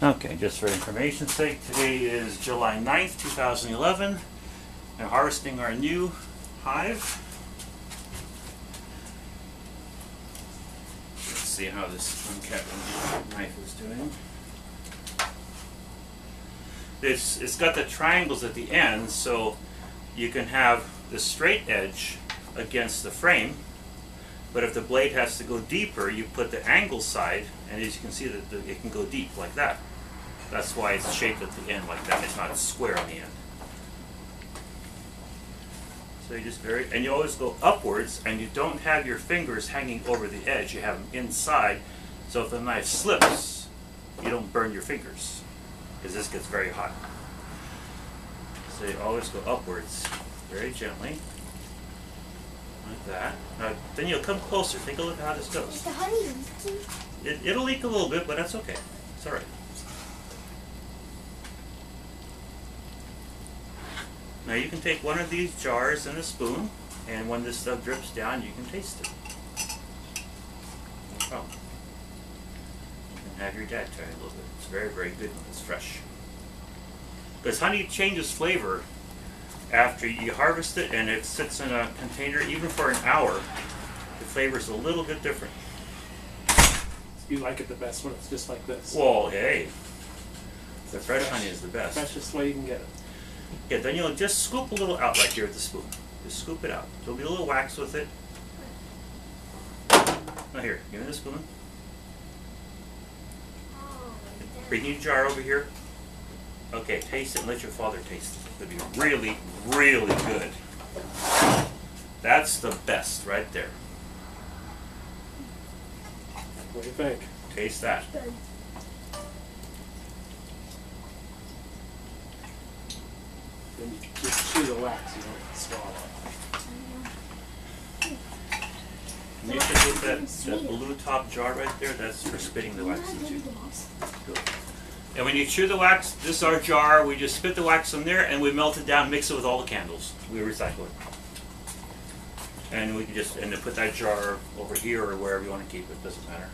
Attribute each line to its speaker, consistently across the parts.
Speaker 1: Okay, just for information's sake, today is July 9th, 2011. I'm harvesting our new hive. Let's see how this uncapped knife is doing. It's got the triangles at the end, so you can have the straight edge against the frame, but if the blade has to go deeper, you put the angle side, and as you can see that it can go deep like that. That's why it's shaped at the end like that. It's not square on the end. So you just and you always go upwards, and you don't have your fingers hanging over the edge. You have them inside, so if the knife slips, you don't burn your fingers, because this gets very hot. So you always go upwards, very gently, like that. Now, then you'll come closer. Take a look at how this goes.
Speaker 2: Is the honey leaking?
Speaker 1: It'll leak a little bit, but that's okay. It's all right. Now you can take one of these jars and a spoon, and when this stuff drips down, you can taste it. No problem. You can have your dad try it a little bit. It's very, very good when it's fresh. Because honey changes flavor after you harvest it, and it sits in a container even for an hour. The flavor's a little bit different.
Speaker 3: You like it the best when it's just like this.
Speaker 1: Well, hey, the fresh honey is the best.
Speaker 3: Freshest way you can get it.
Speaker 1: Yeah, then you'll just scoop a little out like here with the spoon. Just scoop it out. There'll be a little wax with it. Now here, give me the spoon. Bring your jar over here. Okay, taste it and let your father taste it. It'll be really, really good. That's the best right there.
Speaker 3: What do you think?
Speaker 1: Taste that.
Speaker 3: Then you just chew the wax, you don't swallow it.
Speaker 1: You should get that blue top jar right there. That's for spitting the wax into. Good. And when you chew the wax, this is our jar. We just spit the wax in there and we melt it down, mix it with all the candles. We recycle it. And we can just then put that jar over here or wherever you want to keep it. Doesn't matter.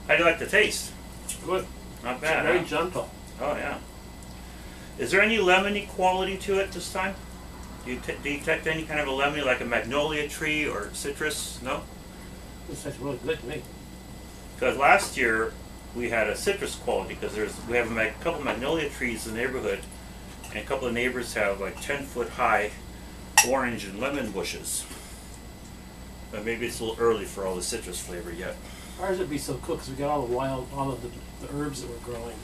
Speaker 1: How do you like the taste?
Speaker 3: Good.
Speaker 1: Not bad.
Speaker 3: Very
Speaker 1: huh?
Speaker 3: gentle.
Speaker 1: Oh yeah. Is there any lemony quality to it this time? Do you detect any kind of a lemony, like a magnolia tree or citrus? No?
Speaker 3: This tastes really good to me.
Speaker 1: Because last year we had a citrus quality, because we have a couple of magnolia trees in the neighborhood, and a couple of neighbors have like 10-foot high orange and lemon bushes. But maybe it's a little early for all the citrus flavor yet.
Speaker 3: Ours would be so cool because we got all of the herbs that we're growing.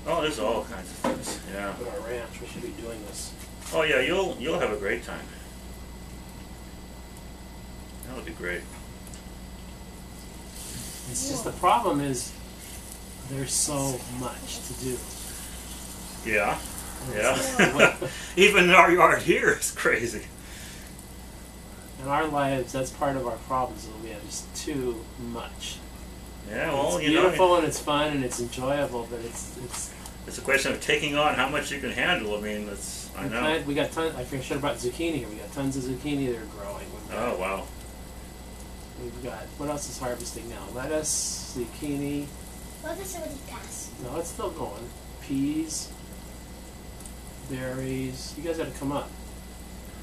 Speaker 1: Oh, there's all kinds of things. Yeah.
Speaker 3: At our ranch, we should be doing this.
Speaker 1: Oh yeah, you'll have a great time. That'll be great.
Speaker 3: It's just the problem is there's so much to do.
Speaker 1: Yeah. Yeah. Even our yard here is crazy.
Speaker 3: In our lives, that's part of our problems. Is we have just too much.
Speaker 1: Yeah, well,
Speaker 3: it's beautiful and it's fun and it's enjoyable, but it's
Speaker 1: a question of taking on how much you can handle. I mean, I know.
Speaker 3: We got tons. I should have brought zucchini here. We got tons of zucchini that are growing.
Speaker 1: Oh wow.
Speaker 3: We've got, what else is harvesting now? Lettuce, zucchini.
Speaker 2: Lettuce already passed.
Speaker 3: No, it's still going. Peas, berries. You guys got to come up.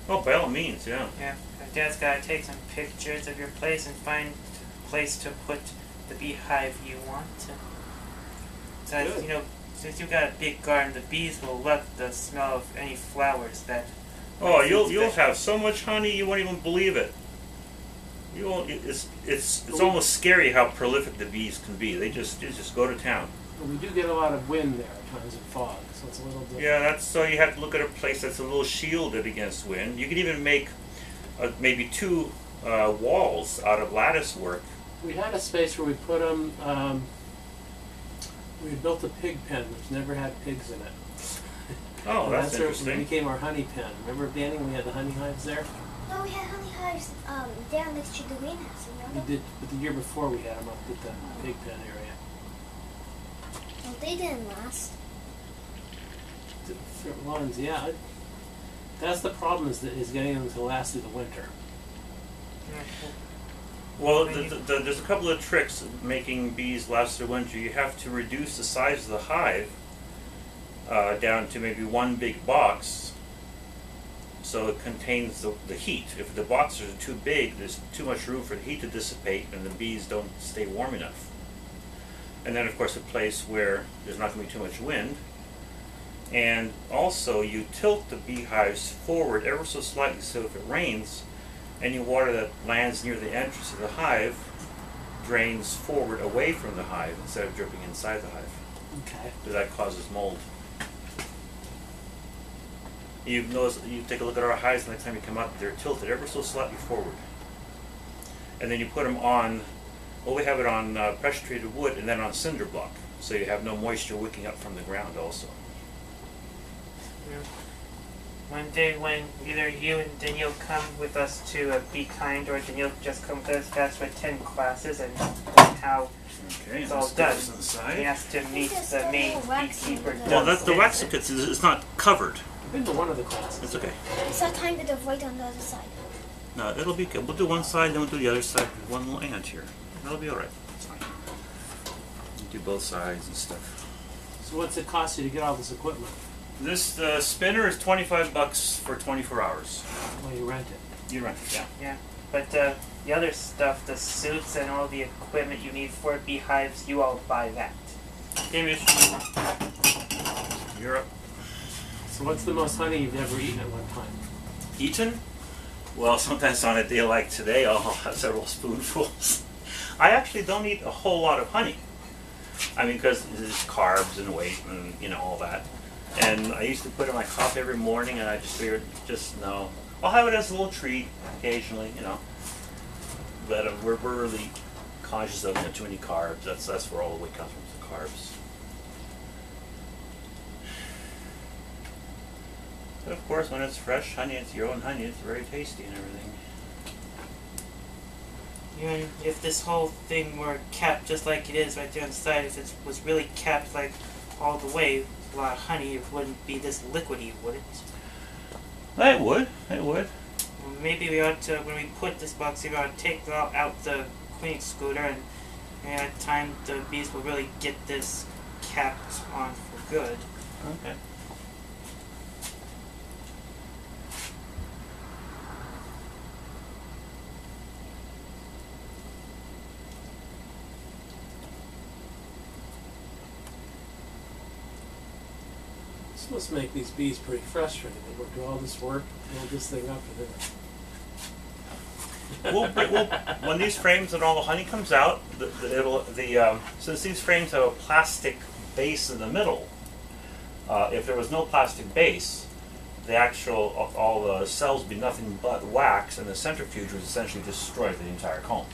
Speaker 1: Oh, by all means, yeah.
Speaker 4: Yeah, Dad's got to take some pictures of your place and find a place to put the beehive you want to. So,
Speaker 3: Good.
Speaker 4: you know, since you've got a big garden, the bees will love the smell of any flowers that...
Speaker 1: Oh, you'll have so much honey you won't even believe it. You won't. It's almost scary how prolific the bees can be. They just go to town.
Speaker 3: But we do get a lot of wind there at times and fog, so it's a little different.
Speaker 1: Yeah, that's so you have to look at a place that's a little shielded against wind. You can even make maybe 2 walls out of lattice work.
Speaker 3: We had a space where we put them. We had built a pig pen, which never had pigs in it.
Speaker 1: Oh,
Speaker 3: and
Speaker 1: that's
Speaker 3: where
Speaker 1: interesting.
Speaker 3: it became our honey pen. Remember, Danny, when we had the honey hives there?
Speaker 2: No, we had honey hives down next to the greenhouse, remember?
Speaker 3: We did, but the year before we had them up at the pig pen area.
Speaker 2: Well, they didn't last.
Speaker 3: Different ones, yeah. That's the problem is getting them to last through the winter.
Speaker 1: Well,
Speaker 4: When
Speaker 1: there's a couple of tricks making bees last through winter. You have to reduce the size of the hive down to maybe one big box, so it contains the heat. If the boxes are too big, there's too much room for the heat to dissipate, and the bees don't stay warm enough. And then, of course, a place where there's not going to be too much wind. And also, you tilt the beehives forward ever so slightly, so if it rains, any water that lands near the entrance of the hive drains forward away from the hive instead of dripping inside the hive.
Speaker 3: Okay.
Speaker 1: So that causes mold. You notice, you take a look at our hives the next time you come out, they're tilted ever so slightly forward. And then you put them on, well, we have it on pressure treated wood and then on cinder block, so you have no moisture wicking up from the ground also.
Speaker 4: Yeah. One day when either you and Danielle come with us to Be Kind, or Danielle just come with us to attend classes and how
Speaker 1: Okay,
Speaker 4: it's all done.
Speaker 1: On the side.
Speaker 4: He has to meet the main beekeeper.
Speaker 1: Well, that's the wax
Speaker 4: downstairs.
Speaker 1: kits. It's not covered.
Speaker 3: I've been to one of the classes.
Speaker 1: It's okay.
Speaker 2: It's a tiny bit of white on the other side.
Speaker 1: No, it'll be good. We'll do one side, then we'll do the other side with one little ant here. That'll be all right. It's fine. We'll do both sides and stuff.
Speaker 3: So what's it cost you to get all this equipment?
Speaker 1: This spinner is $25 for 24 hours.
Speaker 3: Well, you rent it.
Speaker 1: You rent it, yeah.
Speaker 4: Yeah, but the other stuff, the suits and all the equipment you need for beehives, you all buy that.
Speaker 1: Okay, Mish. You're up.
Speaker 3: So what's the most honey you've ever eaten at one time?
Speaker 1: Eaten? Well, sometimes on a day like today, I'll have several spoonfuls. I actually don't eat a whole lot of honey. I mean, because there's carbs and weight and, you know, all that. And I used to put it in my coffee every morning, and I just figured, no. I'll have it as a little treat occasionally, you know. But we're really conscious of too many carbs. That's where all the weight comes from, the carbs. But of course, when it's fresh honey, it's your own honey, it's very tasty and everything.
Speaker 4: Even if this whole thing were capped just like it is right there on the side, if it was really capped like all the way, a lot of honey, it wouldn't be this liquidy, would it?
Speaker 1: It would. It would.
Speaker 4: Well, maybe we ought to, when we put this box here, we ought to take out the queen excluder, and at time the bees will really get this capped on for good.
Speaker 1: Okay.
Speaker 3: This must make these bees pretty frustrated. They go do all this work, build this thing up, and then
Speaker 1: When these frames and all the honey comes out, since these frames have a plastic base in the middle, if there was no plastic base, all the cells would be nothing but wax, and the centrifuge would essentially destroy the entire comb.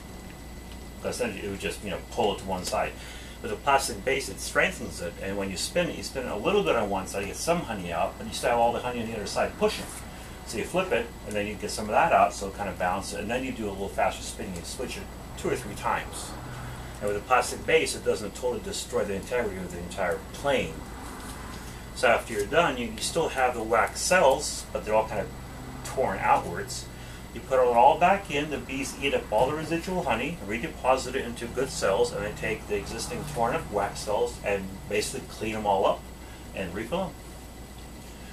Speaker 1: Essentially, it would just pull it to one side. With a plastic base, it strengthens it, and when you spin it a little bit on one side, you get some honey out, but you still have all the honey on the other side pushing. So you flip it, and then you get some of that out, so it kind of balances it, and then you do a little faster spinning. You switch it 2 or 3 times. And with a plastic base, it doesn't totally destroy the integrity of the entire plane. So after you're done, you still have the wax cells, but they're all kind of torn outwards. You put it all back in, the bees eat up all the residual honey, redeposit it into good cells, and they take the existing torn up wax cells and basically clean them all up and refill them.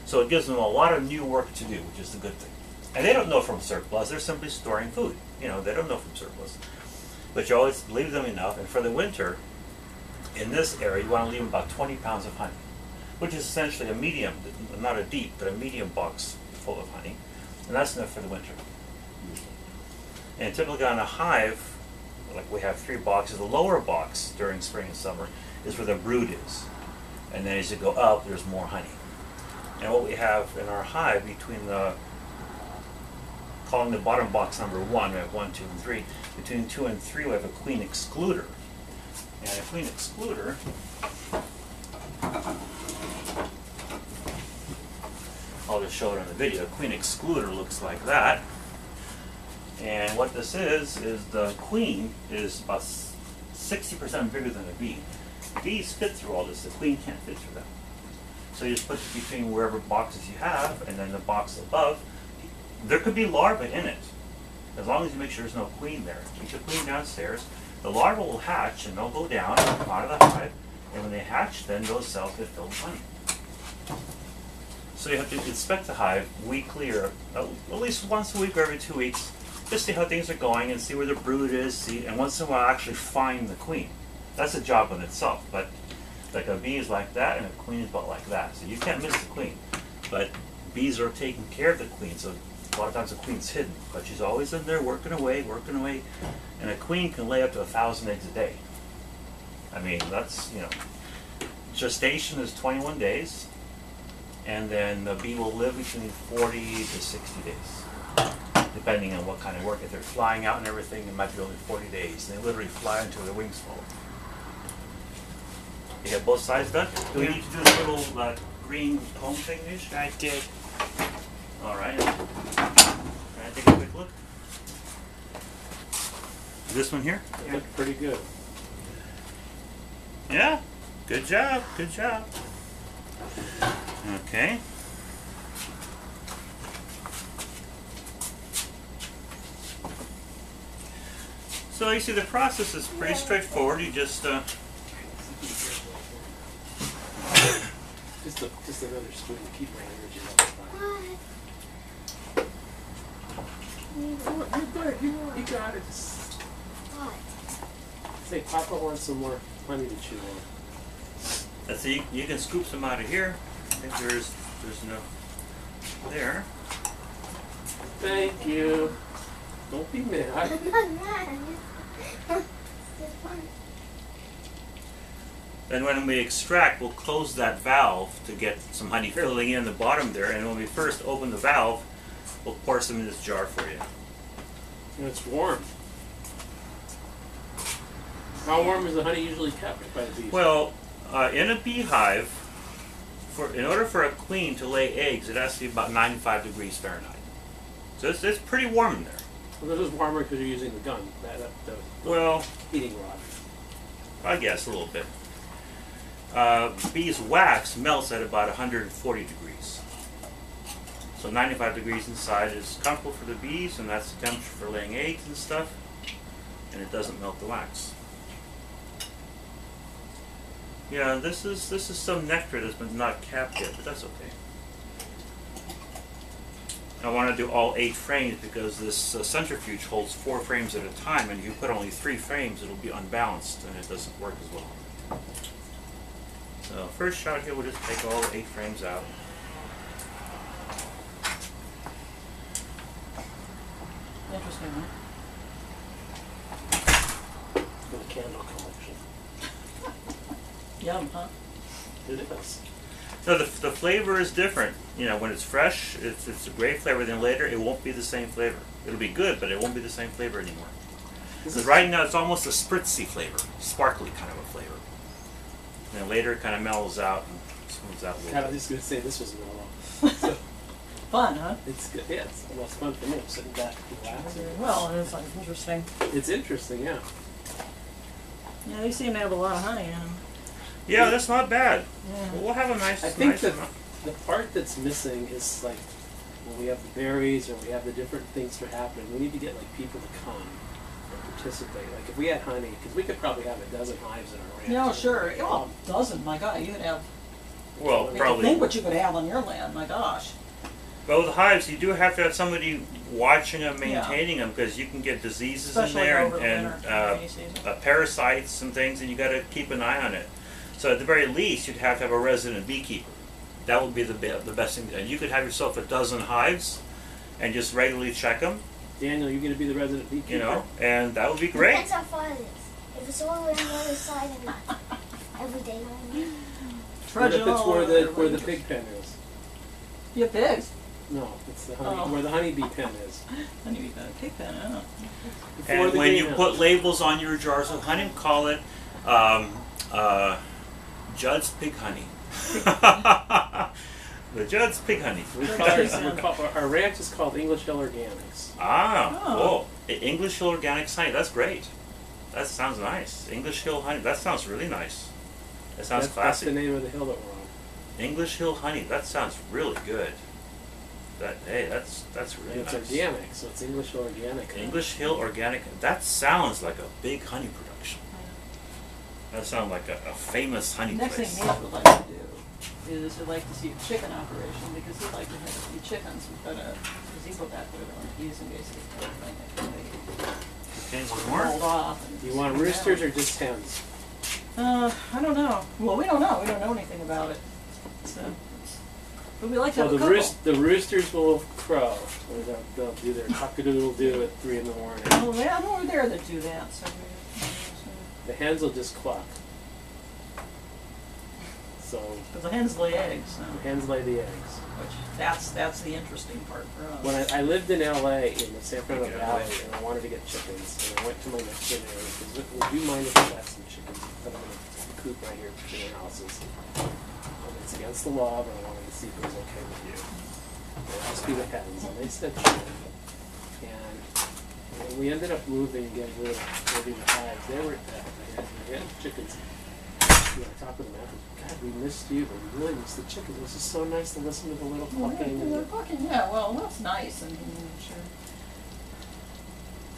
Speaker 1: So it gives them a lot of new work to do, which is the good thing. And they don't know from surplus, they're simply storing food. They don't know from surplus. But you always leave them enough, and for the winter, in this area, you want to leave them about 20 pounds of honey, which is essentially a medium, not a deep, but a medium box full of honey. And that's enough for the winter. And typically on a hive, like we have 3 boxes, the lower box during spring and summer is where the brood is. And then as you go up, there's more honey. And what we have in our hive calling the bottom box number 1, we have 1, 2, and 3. Between 2 and 3, we have a queen excluder. And a queen excluder, I'll just show it on the video. A queen excluder looks like that. And what this is the queen is about 60% bigger than a bee. Bees fit through all this, the queen can't fit through that. So you just put it between wherever boxes you have, and then the box above. There could be larvae in it, as long as you make sure there's no queen there. Keep the queen downstairs. The larva will hatch and they'll go down out of the hive, and when they hatch, then those cells get filled with honey. So you have to inspect the hive weekly, or at least once a week or every 2 weeks, just see how things are going and see where the brood is, and once in a while actually find the queen. That's a job in itself, but like a bee is like that and a queen is about like that. So you can't miss the queen. But bees are taking care of the queen, so a lot of times the queen's hidden, but she's always in there working away, and a queen can lay up to 1,000 eggs a day. I mean, that's, you know, gestation is 21 days, and then the bee will live between 40 to 60 days, depending on what kind of work. If they're flying out and everything, it might be only 40 days. They literally fly until their wings fall. You have both sides done? Do we need to do this little green home thing, Mish?
Speaker 4: I did.
Speaker 1: All right. Can I take a quick look? This one here?
Speaker 3: It looked pretty good.
Speaker 1: Yeah. Good job. Good job. Okay. So you see the process is pretty straightforward. You just
Speaker 3: Just another spoon to keep my energy level high. You got it.
Speaker 2: What?
Speaker 3: Say, Papa wants some more honey to chew on.
Speaker 1: let's see. You can scoop some out of here. I think there's no there.
Speaker 3: Thank you. Don't be mad.
Speaker 2: I'm not mad. It's fun.
Speaker 1: And when we extract, we'll close that valve to get some honey filling in the bottom there. And when we first open the valve, we'll pour some in this jar for you.
Speaker 3: And it's warm. How warm is the honey usually kept by the bees?
Speaker 1: Well, in a beehive, in order for a queen to lay eggs, it has to be about 95 degrees Fahrenheit. So it's pretty warm in there.
Speaker 3: Well, this is warmer because you're using the gun, the
Speaker 1: Well,
Speaker 3: heating rod.
Speaker 1: I guess a little bit. Bees' wax melts at about 140 degrees. So 95 degrees inside is comfortable for the bees, and that's the temperature for laying eggs and stuff, and it doesn't melt the wax. Yeah, this is some nectar that's been not capped yet, but that's okay. I want to do all 8 frames because this centrifuge holds 4 frames at a time, and if you put only 3 frames, it'll be unbalanced and it doesn't work as well. So first shot here, we'll just take all 8 frames out.
Speaker 5: Interesting, huh?
Speaker 3: For the candle collection.
Speaker 5: Yum, huh?
Speaker 3: It is.
Speaker 1: So the flavor is different. You know, when it's fresh, it's a great flavor. Then later, it won't be the same flavor. It'll be good, but it won't be the same flavor anymore. Because right now, it's almost a spritzy flavor, sparkly kind of a flavor. And then later, it kind of mellows out and smooths out a little
Speaker 3: God, I
Speaker 1: bit.
Speaker 3: was just going to say this was mellow.
Speaker 5: Fun, huh?
Speaker 3: It's good. Yeah, it's the most fun for me. I'm sitting back relaxing.
Speaker 5: Well, it's like interesting.
Speaker 3: It's interesting, yeah.
Speaker 5: Yeah, they seem to have a lot of honey in them.
Speaker 1: Yeah, that's not bad.
Speaker 5: Yeah.
Speaker 1: We'll have a nice,
Speaker 3: I think
Speaker 1: nice
Speaker 3: the
Speaker 1: amount.
Speaker 3: part that's missing is like when we have the berries or we have the different things that are happening. We need to get like people to come and participate. Like if we had honey, because we could probably have a dozen hives in our ranch.
Speaker 5: Yeah, sure. Oh, dozen. My God, you could have.
Speaker 1: Well,
Speaker 5: I
Speaker 1: probably.
Speaker 5: think what you could have on your land. My gosh.
Speaker 1: But with the hives, you do have to have somebody watching them, maintaining them, because you can get diseases
Speaker 5: Especially
Speaker 1: in there
Speaker 5: over the winter, rainy season.
Speaker 1: parasites and things, and you got to keep an eye on it. So at the very least, you'd have to have a resident beekeeper. That would be the best thing. And you could have yourself a dozen hives, and just regularly check them.
Speaker 3: Daniel, you're going to be the resident beekeeper.
Speaker 1: You know, and that would be great.
Speaker 2: Depends how far it is. If it's all the way on the other side and every day,
Speaker 3: What if it's where the pig pen is?
Speaker 5: You have pigs.
Speaker 3: No, it's the honey,
Speaker 5: Oh.
Speaker 3: where the honeybee pen is.
Speaker 5: Honeybee pen, pig pen. I don't know.
Speaker 3: Before
Speaker 1: And
Speaker 3: the
Speaker 1: when you
Speaker 3: greenhouse.
Speaker 1: put labels on your jars of honey, call it Judd's Pig Honey. The Judd's Pig Honey.
Speaker 3: Our ranch is called English Hill Organics.
Speaker 1: Ah,
Speaker 5: Oh.
Speaker 1: oh, English Hill Organics honey. That's great. That sounds nice. English Hill honey. That sounds really nice. That sounds
Speaker 3: That's
Speaker 1: classy.
Speaker 3: the name of the hill that we're on.
Speaker 1: English Hill honey. That sounds really good. Hey, that's really
Speaker 3: And it's
Speaker 1: nice.
Speaker 3: organic, so it's English organic.
Speaker 1: English Hill Organic. That sounds like a big honey production. That sounds like a famous honey
Speaker 5: Next
Speaker 1: place.
Speaker 5: thing Nate would like to do is he'd like to see a chicken operation because he'd like to have a few chickens. We've got a gazebo back there that we're using basically for everything.
Speaker 1: Okay, one
Speaker 5: They
Speaker 1: more.
Speaker 5: rolled off. And
Speaker 3: Do you want roosters or just hens?
Speaker 5: I don't know. Well, we don't know. We don't know anything about it. So, but we like to
Speaker 3: Well,
Speaker 5: have a couple.
Speaker 3: the roosters will crow. Or they'll do their cock-a-doodle-doo at 3 in the morning.
Speaker 5: Oh, yeah, no, we're there that do that. So
Speaker 3: The hens will just cluck. So
Speaker 5: but the hens lay eggs. So,
Speaker 3: the hens lay the eggs.
Speaker 5: which that's the interesting part for us.
Speaker 3: When I lived in LA in the San Fernando
Speaker 1: Okay.
Speaker 3: Valley, and I wanted to get chickens, and I went to my next door neighbor because, would you mind if I got some chickens and put them in a coop right here between our houses? It's against the law, but I wanted to see if it was okay with you. They asked me the hens, and they said sure. And we ended up moving again, living the hives. They were getting chickens. You know, I talked with them after. God, we missed you, but we really missed the chickens. It was just so nice to listen to the little clucking.
Speaker 5: They're fucking, yeah, well, that's nice. And sure.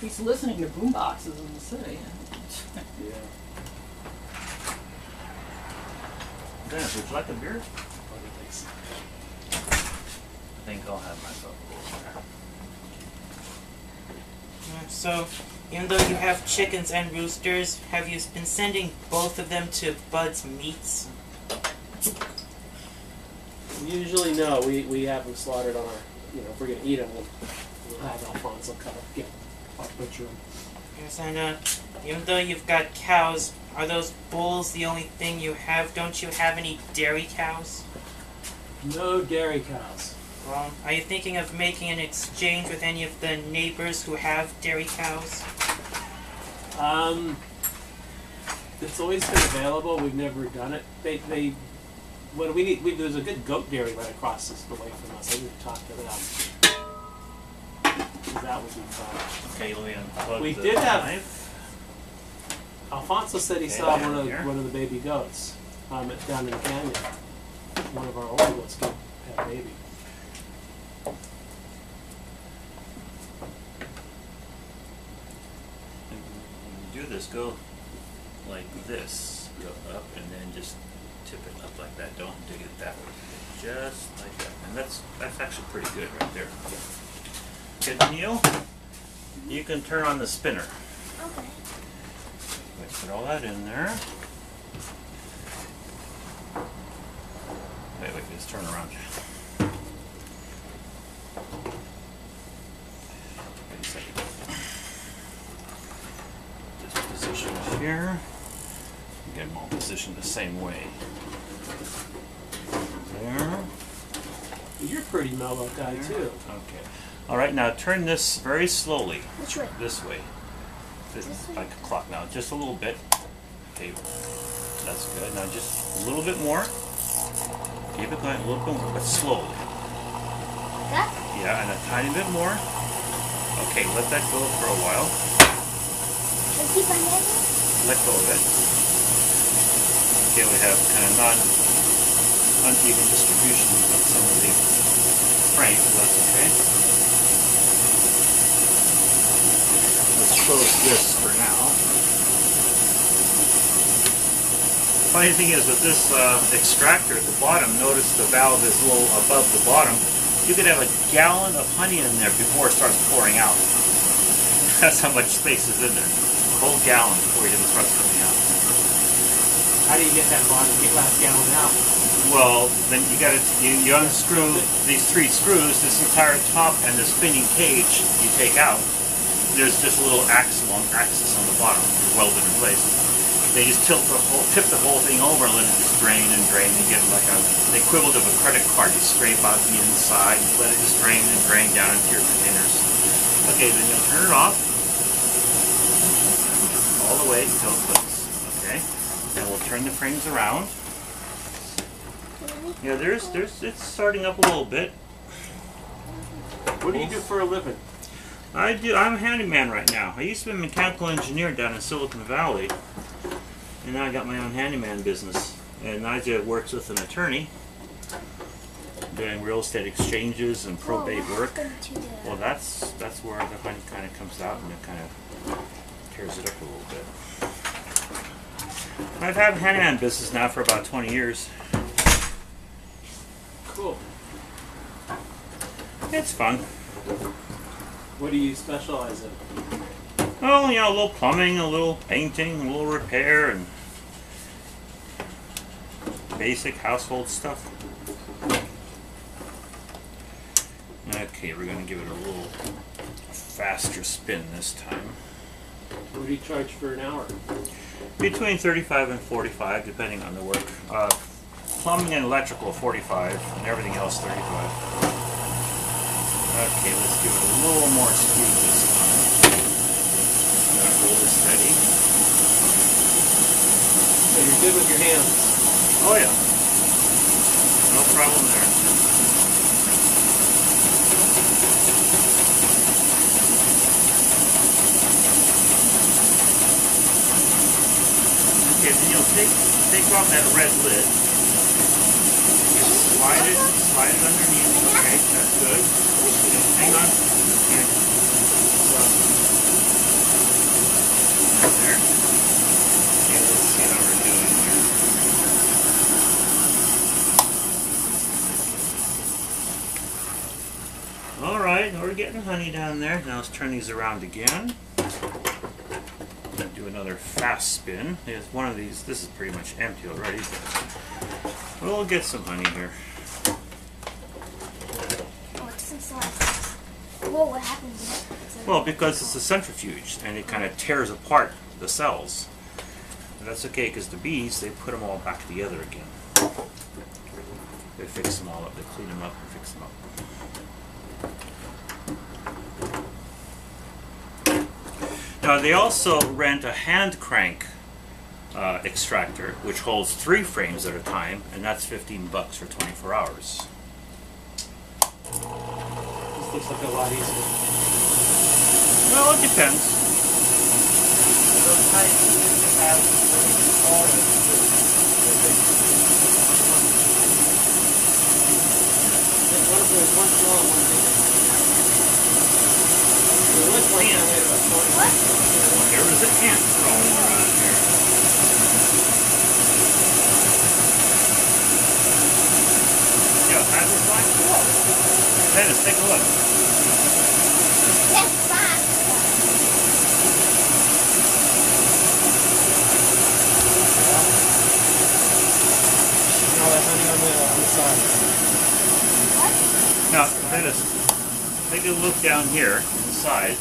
Speaker 5: He's listening to boom boxes in the city.
Speaker 3: Yeah.
Speaker 1: Dennis, would you like a beer?
Speaker 3: What do you think?
Speaker 1: I think I'll have myself a little.
Speaker 4: So, even though you have chickens and roosters, have you been sending both of them to Bud's Meats?
Speaker 3: Usually, no. We have them slaughtered on our, if we're going to eat them, we'll have Alfonso cut up, butcher them.
Speaker 4: Yes, and even though you've got cows, are those bulls the only thing you have? Don't you have any dairy cows?
Speaker 3: No dairy cows.
Speaker 4: Well, are you thinking of making an exchange with any of the neighbors who have dairy cows?
Speaker 3: It's always been available. We've never done it. What we need, there's a good goat dairy right across the way from us. I need to talk to them. That would be fun.
Speaker 1: Okay, let me unplug
Speaker 3: We
Speaker 1: the
Speaker 3: did have-
Speaker 1: knife.
Speaker 3: Alfonso said he
Speaker 1: Okay,
Speaker 3: saw
Speaker 1: down
Speaker 3: one
Speaker 1: here.
Speaker 3: of the baby goats down in the canyon. One of our older goats had a baby.
Speaker 1: And when you do this, go like this. Go up and then just tip it up like that. Don't dig it that way. Just like that. And that's actually pretty good right there. Okay, Neil, you can turn on the spinner.
Speaker 2: Okay.
Speaker 1: Let's put all that in there. Wait, just turn around. Wait a second. Just position it here. Get them all positioned the same way. There.
Speaker 3: You're a pretty mellow guy too.
Speaker 1: Okay. All right, now turn this very slowly.
Speaker 2: Which way?
Speaker 1: This way.
Speaker 2: This way?
Speaker 1: Like a clock now, just a little bit. Okay, that's good. Now just a little bit more. Keep it going a little bit more, but slowly.
Speaker 2: That?
Speaker 1: Yeah, and a tiny bit more. Okay, let that go for a while.
Speaker 2: I keep on letting?
Speaker 1: Let go of it. Okay, we have kind of uneven distribution of some of the frames, so that's okay. Let's close this for now. The funny thing is with this extractor at the bottom, notice the valve is a little above the bottom. You could have a gallon of honey in there before it starts pouring out. That's how much space is in there. A whole gallon before it even starts coming out.
Speaker 3: How do you get that last gallon out?
Speaker 1: Well, then you unscrew these 3 screws, this entire top and the spinning cage you take out. There's just a little axis on the bottom, welded in place. They just tip the whole thing over and let it just drain and drain and get like the equivalent of a credit card. You scrape out the inside, let it just drain and drain down into your containers. Okay, then you'll turn it off all the way until it clicks. Okay, and we'll turn the frames around. Yeah, it's starting up a little bit.
Speaker 3: What do you do for a living?
Speaker 1: I'm a handyman right now. I used to be a mechanical engineer down in Silicon Valley, and now I got my own handyman business. And I worked with an attorney doing real estate exchanges and probate
Speaker 2: What
Speaker 1: work.
Speaker 2: happened to the-
Speaker 1: Well, that's where the honey kind of comes out and it kind of tears it up a little bit. I've had a handyman business now for about 20 years.
Speaker 3: Cool.
Speaker 1: It's fun.
Speaker 3: What do you specialize in?
Speaker 1: Well, you know, a little plumbing, a little painting, a little repair, and basic household stuff. Okay, we're going to give it a little faster spin this time.
Speaker 3: What do you charge for an hour?
Speaker 1: Between 35 and 45, depending on the work. Plumbing and electrical, 45, and everything else, 35. Okay, let's give it a little more speed this time. Hold it steady.
Speaker 3: So you're good with your hands?
Speaker 1: Oh yeah. No problem there. Okay, then you'll take off that red lid. Just slide it underneath. Okay, that's good. Hang on. Here. There. Okay, let's see how we're doing here. All right, we're getting honey down there. Now let's turn these around again. Do another fast spin. There's one of these. This is pretty much empty already. But we'll get some honey here.
Speaker 2: Oh, it doesn't slide. Whoa, what happened?
Speaker 1: Well, because it's a centrifuge and it kind of tears apart the cells. And that's okay because the bees, they put them all back together again. They fix them all up. They clean them up and fix them up. Now they also rent a hand crank extractor, which holds 3 frames at a time, and that's $15 for 24 hours.
Speaker 3: This looks like a lot easier.
Speaker 1: Well, it depends.
Speaker 4: Those hives used to have all of
Speaker 3: There's one small and one big. There was one that weighed about 40
Speaker 2: What?
Speaker 1: There was an ant crawling around here. Yeah, that was like, whoa. Dennis, take a look.
Speaker 2: That's fast.
Speaker 3: and all that honey on the side.
Speaker 2: What?
Speaker 1: Now, Dennis, take a look down here inside.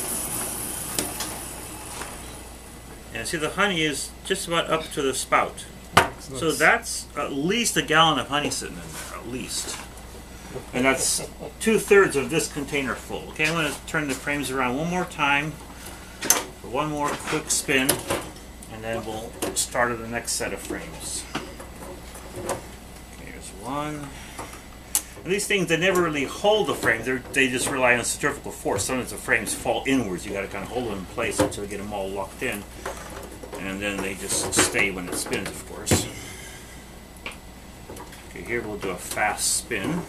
Speaker 1: And see, the honey is just about up to the spout. So that's at least a gallon of honey sitting in there, at least. And that's 2/3 of this container full. Okay, I'm going to turn the frames around one more time for one more quick spin, and then we'll start on the next set of frames. Okay, here's one. And these things, they never really hold the frames. They just rely on centrifugal force. Sometimes the frames fall inwards. You got to kind of hold them in place until you get them all locked in. And then they just stay when it spins, of course. Okay, here we'll do a fast spin.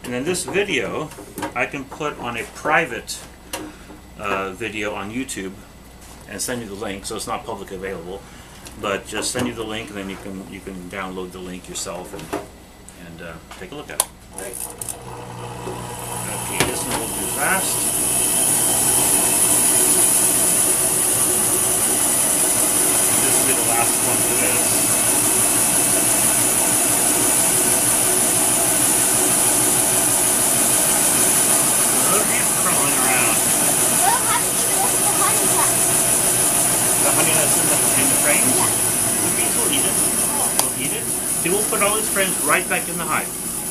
Speaker 1: And then this video, I can put on a private video on YouTube and send you the link, so it's not public available. But just send you the link, and then you can download the link yourself and take a look at it. Okay, this one will do fast. This will be the last one for this. Look, he's crawling around.
Speaker 2: What happens to the honey trap?
Speaker 1: The honey that's in the frames?
Speaker 2: Yeah.
Speaker 1: The bees will eat it. They'll eat it. They will put all these frames right back in the hive.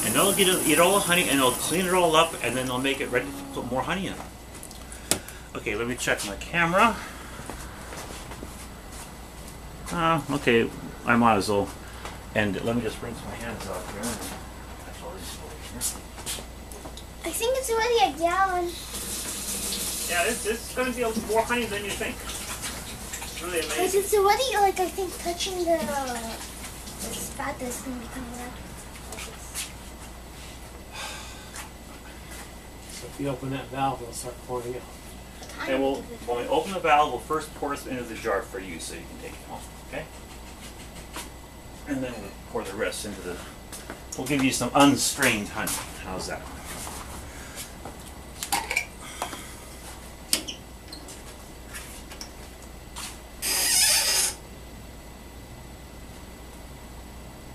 Speaker 1: And they'll eat all the honey, and they'll clean it all up, and then they'll make it ready to put more honey in. Okay, let me check my camera. Okay, I might as well end it. Let me just rinse my hands out here. That's all this over here.
Speaker 2: I think it's already a gallon.
Speaker 1: Yeah, it's going to be more honey than you think. It's really
Speaker 2: But
Speaker 1: amazing.
Speaker 2: it's already like I think touching the spot that's gonna become red. Like this.
Speaker 3: So if you open that valve, it'll start pouring out.
Speaker 2: Tiny
Speaker 1: And we'll,
Speaker 2: bit of it.
Speaker 1: when we open the valve, we'll first pour this into the jar for you so you can take it home, okay? And then we'll pour the rest into the, we'll give you some unstrained honey. How's that?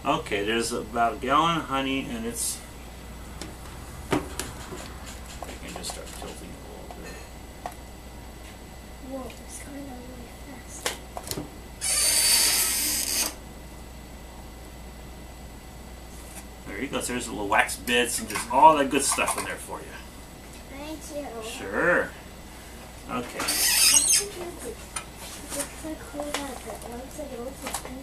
Speaker 1: Okay, there's about a gallon of honey and it's, I can just start tilting it a little bit.
Speaker 2: Whoa, it's coming out really fast.
Speaker 1: There you go. So there's little wax bits and just all that good stuff in there for you.
Speaker 2: Thank you.
Speaker 1: Sure. Okay.
Speaker 2: It looks like hold out that looks like it looks like tiny.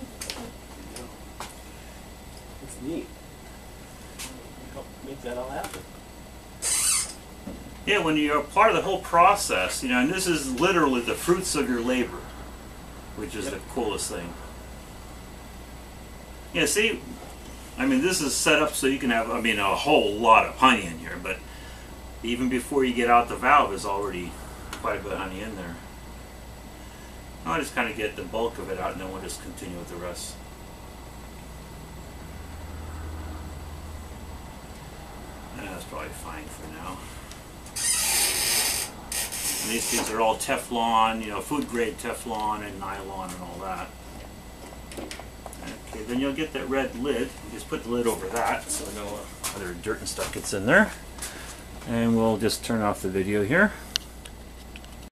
Speaker 3: It's neat. Help make that all happen.
Speaker 1: Yeah, when you're part of the whole process, you know, and this is literally the fruits of your labor, which is the coolest thing. Yeah, see, I mean, this is set up so you can have, I mean, a whole lot of honey in here, but even before you get out the valve, there's already quite a bit of honey in there. I'll just kind of get the bulk of it out, and then we'll just continue with the rest. That's probably fine for now. And these things are all Teflon, you know, food grade Teflon and nylon and all that. Okay, then you'll get that red lid. You just put the lid over that so no other dirt and stuff gets in there. And we'll just turn off the video here.